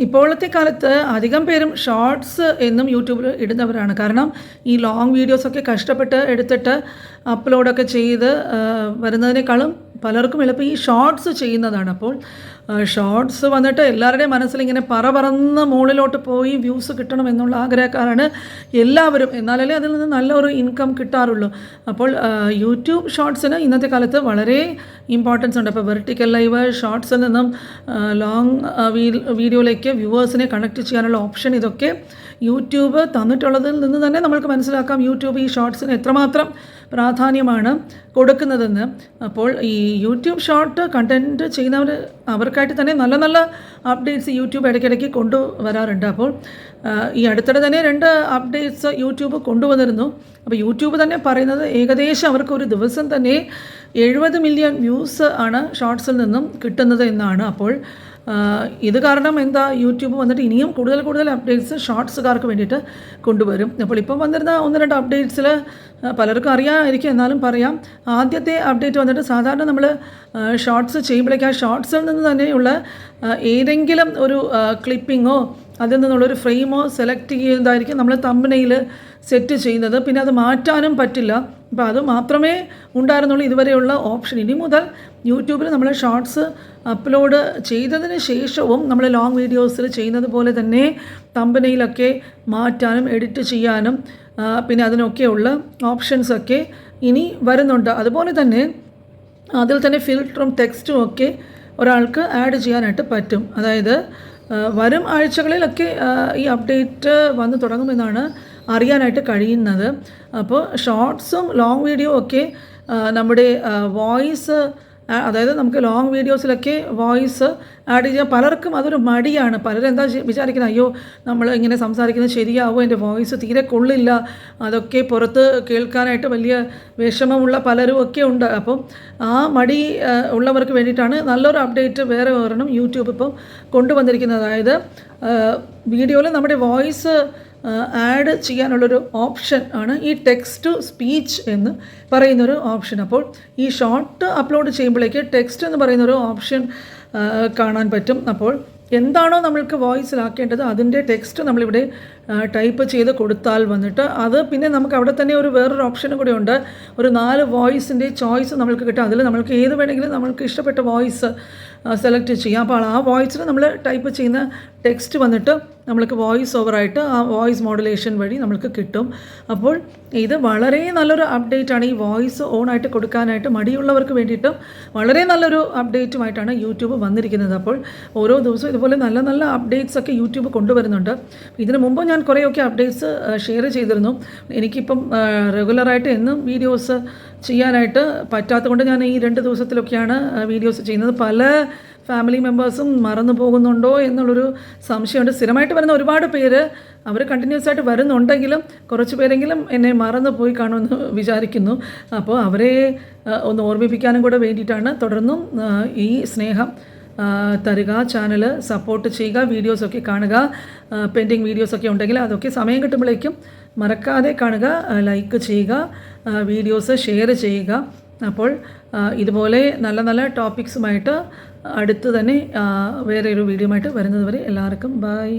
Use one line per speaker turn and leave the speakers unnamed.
ഇപ്പോഴത്തെ കാലത്ത് അധികം പേരും ഷോർട്സ് എന്നും യൂട്യൂബിൽ ഇടുന്നവരാണ്. കാരണം ഈ ലോങ് വീഡിയോസൊക്കെ കഷ്ടപ്പെട്ട് എടുത്തിട്ട് അപ്ലോഡൊക്കെ ചെയ്ത് വരുന്നതിനേക്കാളും പലർക്കും എളുപ്പം ഈ ഷോർട്സ് ചെയ്യുന്നതാണ്. അപ്പോൾ ഷോർട്സ് വന്നിട്ട് എല്ലാവരുടെയും മനസ്സിലിങ്ങനെ പറന്ന് മുകളിലോട്ട് പോയി വ്യൂസ് കിട്ടണം എന്നുള്ള ആഗ്രഹക്കാരാണ് എല്ലാവരും. എന്നാലല്ലേ അതിൽ നിന്ന് നല്ലൊരു ഇൻകം കിട്ടാറുള്ളൂ. അപ്പോൾ യൂട്യൂബ് ഷോർട്സിന് ഇന്നത്തെ കാലത്ത് വളരെ ഇമ്പോർട്ടൻസ് ഉണ്ട്. അപ്പോൾ വെർട്ടിക്കൽ ലൈവ് ഷോർട്സിൽ നിന്നും ലോങ് വീഡിയോയിലേക്ക് വ്യൂവേഴ്സിനെ കണക്ട് ചെയ്യാനുള്ള ഓപ്ഷൻ ഇതൊക്കെ യൂട്യൂബ് തന്നിട്ടുള്ളതിൽ നിന്ന് തന്നെ നമുക്ക് മനസ്സിലാക്കാം യൂട്യൂബ് ഈ ഷോർട്സിന് എത്രമാത്രം പ്രാധാന്യമാണ് കൊടുക്കുന്നതെന്ന്. അപ്പോൾ ഈ യൂട്യൂബ് ഷോർട്ട് കണ്ടൻറ്റ് ചെയ്യുന്നവർ അവർക്കായിട്ട് തന്നെ നല്ല നല്ല അപ്ഡേറ്റ്സ് യൂട്യൂബ് ഇടയ്ക്കിടയ്ക്ക് കൊണ്ടുവരാറുണ്ട്. അപ്പോൾ ഈ അടുത്തിടെ തന്നെ 2 അപ്ഡേറ്റ്സ് യൂട്യൂബ് കൊണ്ടുവന്നിരുന്നു. അപ്പോൾ യൂട്യൂബ് തന്നെ പറയുന്നത് ഏകദേശം അവർക്ക് ഒരു ദിവസം തന്നെ 70 മില്യൺ വ്യൂസ് ആണ് ഷോർട്സിൽ നിന്നും കിട്ടുന്നത് എന്നാണ്. അപ്പോൾ ഇത് കാരണം എന്താ, യൂട്യൂബ് വന്നിട്ട് ഇനിയും കൂടുതൽ അപ്ഡേറ്റ്സ് ഷോർട്സുകാർക്ക് വേണ്ടിയിട്ട് കൊണ്ടുവരും. അപ്പോൾ ഇപ്പം വന്നിരുന്ന 1-2 അപ്ഡേറ്റ്സിൽ പലർക്കും അറിയാമായിരിക്കും, എന്നാലും പറയാം. ആദ്യത്തെ അപ്ഡേറ്റ് വന്നിട്ട് സാധാരണ നമ്മൾ ഷോർട്സ് ചെയ്യുമ്പോഴേക്കും ആ ഷോർട്സിൽ നിന്ന് തന്നെയുള്ള ഏതെങ്കിലും ഒരു ക്ലിപ്പിങ്ങോ അതിൽ നിന്നുള്ളൊരു ഫ്രെയിമോ സെലക്ട് ചെയ്യുന്നതായിരിക്കും നമ്മൾ തമ്പനെയിൽ സെറ്റ് ചെയ്യുന്നത്. പിന്നെ അത് മാറ്റാനും പറ്റില്ല. അപ്പോൾ അത് മാത്രമേ ഉണ്ടായിരുന്നുള്ളൂ ഇതുവരെയുള്ള ഓപ്ഷൻ. ഇനി മുതൽ യൂട്യൂബിൽ നമ്മൾ ഷോർട്സ് അപ്ലോഡ് ചെയ്തതിന് ശേഷവും നമ്മൾ ലോങ് വീഡിയോസിൽ ചെയ്യുന്നത് പോലെ തന്നെ തമ്പനെയിലൊക്കെ മാറ്റാനും എഡിറ്റ് ചെയ്യാനും പിന്നെ അതിനൊക്കെയുള്ള ഓപ്ഷൻസൊക്കെ ഇനി വരുന്നുണ്ട്. അതുപോലെ തന്നെ അതിൽ തന്നെ ഫിൽറ്ററും ടെക്സ്റ്റും ഒക്കെ ഒരാൾക്ക് ആഡ് ചെയ്യാനായിട്ട് പറ്റും. അതായത് വരും ആഴ്ചകളിലൊക്കെ ഈ അപ്ഡേറ്റ് വന്ന് തുടങ്ങുമെന്നാണ് അറിയാനായിട്ട് കഴിയുന്നത്. അപ്പോൾ ഷോർട്സും ലോങ് വീഡിയോ ഒക്കെ നമ്മുടെ വോയിസ്, അതായത് നമുക്ക് ലോങ് വീഡിയോസിലൊക്കെ വോയിസ് ആഡ് ചെയ്യാൻ പലർക്കും അതൊരു മടിയാണ്. പലരെന്താ വിചാരിക്കുന്നത്, അയ്യോ നമ്മൾ ഇങ്ങനെ സംസാരിക്കുന്നത് ശരിയാവോ, എൻ്റെ വോയിസ് തീരെ കൊള്ളില്ല, അതൊക്കെ പുറത്ത് കേൾക്കാനായിട്ട് വലിയ വിഷമമുള്ള പലരും ഒക്കെ ഉണ്ട്. അപ്പം ആ മടി ഉള്ളവർക്ക് വേണ്ടിയിട്ടാണ് നല്ലൊരു അപ്ഡേറ്റ് വേറെ ഒരെണ്ണം യൂട്യൂബ് ഇപ്പോൾ കൊണ്ടുവന്നിരിക്കുന്നത്. അതായത് വീഡിയോയിൽ നമ്മുടെ വോയിസ് ആഡ് ചെയ്യാനുള്ളൊരു ഓപ്ഷൻ ആണ് ഈ ടെക്സ്റ്റ് ടു സ്പീച്ച് എന്ന് പറയുന്നൊരു ഓപ്ഷൻ. അപ്പോൾ ഈ ഷോർട്ട് അപ്ലോഡ് ചെയ്യുമ്പോഴേക്ക് ടെക്സ്റ്റ് എന്ന് പറയുന്നൊരു ഓപ്ഷൻ കാണാൻ പറ്റും. അപ്പോൾ എന്താണോ നമ്മൾക്ക് വോയിസിലാക്കേണ്ടത് അതിൻ്റെ ടെക്സ്റ്റ് നമ്മളിവിടെ ടൈപ്പ് ചെയ്ത് കൊടുത്താൽ വന്നിട്ട് അത് പിന്നെ നമുക്ക് അവിടെ തന്നെ ഒരു വേറൊരു ഓപ്ഷനും കൂടെ ഉണ്ട്. ഒരു 4 വോയിസിൻ്റെ ചോയ്സ് നമ്മൾക്ക് കിട്ടും. അതിൽ നമ്മൾക്ക് ഏത് വേണമെങ്കിലും നമ്മൾക്ക് ഇഷ്ടപ്പെട്ട വോയിസ് സെലക്ട് ചെയ്യാം. അപ്പോൾ ആ വോയിസിൽ നമ്മൾ ടൈപ്പ് ചെയ്യുന്ന ടെക്സ്റ്റ് വന്നിട്ട് നമ്മൾക്ക് വോയിസ് ഓവറായിട്ട് ആ വോയിസ് മോഡുലേഷൻ വഴി നമ്മൾക്ക് കിട്ടും. അപ്പോൾ ഇത് വളരെ നല്ലൊരു അപ്ഡേറ്റാണ്. ഈ വോയിസ് ഓണായിട്ട് കൊടുക്കാനായിട്ട് മടിയുള്ളവർക്ക് വേണ്ടിയിട്ടും വളരെ നല്ലൊരു അപ്ഡേറ്റുമായിട്ടാണ് യൂട്യൂബ് വന്നിരിക്കുന്നത്. അപ്പോൾ ഓരോ ദിവസവും ഇതുപോലെ നല്ല നല്ല അപ്ഡേറ്റ്സ് ഒക്കെ യൂട്യൂബ് കൊണ്ടുവരുന്നുണ്ട്. ഇതിനു മുമ്പ് ഞാൻ കുറേയൊക്കെ അപ്ഡേറ്റ്സ് ഷെയർ ചെയ്തിരുന്നു. എനിക്കിപ്പം റെഗുലറായിട്ട് എന്നും വീഡിയോസ് ചെയ്യാനായിട്ട് പറ്റാത്തത് കൊണ്ട് ഞാൻ ഈ 2 ദിവസത്തിലൊക്കെയാണ് വീഡിയോസ് ചെയ്യുന്നത്. പല ഫാമിലി മെമ്പേഴ്സും മറന്നു പോകുന്നുണ്ടോ എന്നുള്ളൊരു സംശയമുണ്ട്. സ്ഥിരമായിട്ട് വരുന്ന ഒരുപാട് പേര് അവർ കണ്ടിന്യൂസ് ആയിട്ട് വരുന്നുണ്ടെങ്കിലും കുറച്ച് പേരെങ്കിലും എന്നെ മറന്നു പോയി കാണുമെന്ന് വിചാരിക്കുന്നു. അപ്പോൾ അവരെ ഒന്ന് ഓർമ്മിപ്പിക്കാനും കൂടെ വേണ്ടിയിട്ടാണ് തുടർന്നും ഈ സ്നേഹം തരിക, ചാനൽ സപ്പോർട്ട് ചെയ്യുക, വീഡിയോസൊക്കെ കാണുക. പെൻഡിങ് വീഡിയോസൊക്കെ ഉണ്ടെങ്കിൽ അതൊക്കെ സമയം കിട്ടുമ്പോഴേക്കും മറക്കാതെ കാണുക, ലൈക്ക് ചെയ്യുക, വീഡിയോസ് ഷെയർ ചെയ്യുക. അപ്പോൾ ഇതുപോലെ നല്ല നല്ല ടോപ്പിക്സുമായിട്ട് അടുത്ത് തന്നെ വേറെ ഒരു വീഡിയോ ആയിട്ട് വരുന്നത് വരെ എല്ലാവർക്കും ബൈ.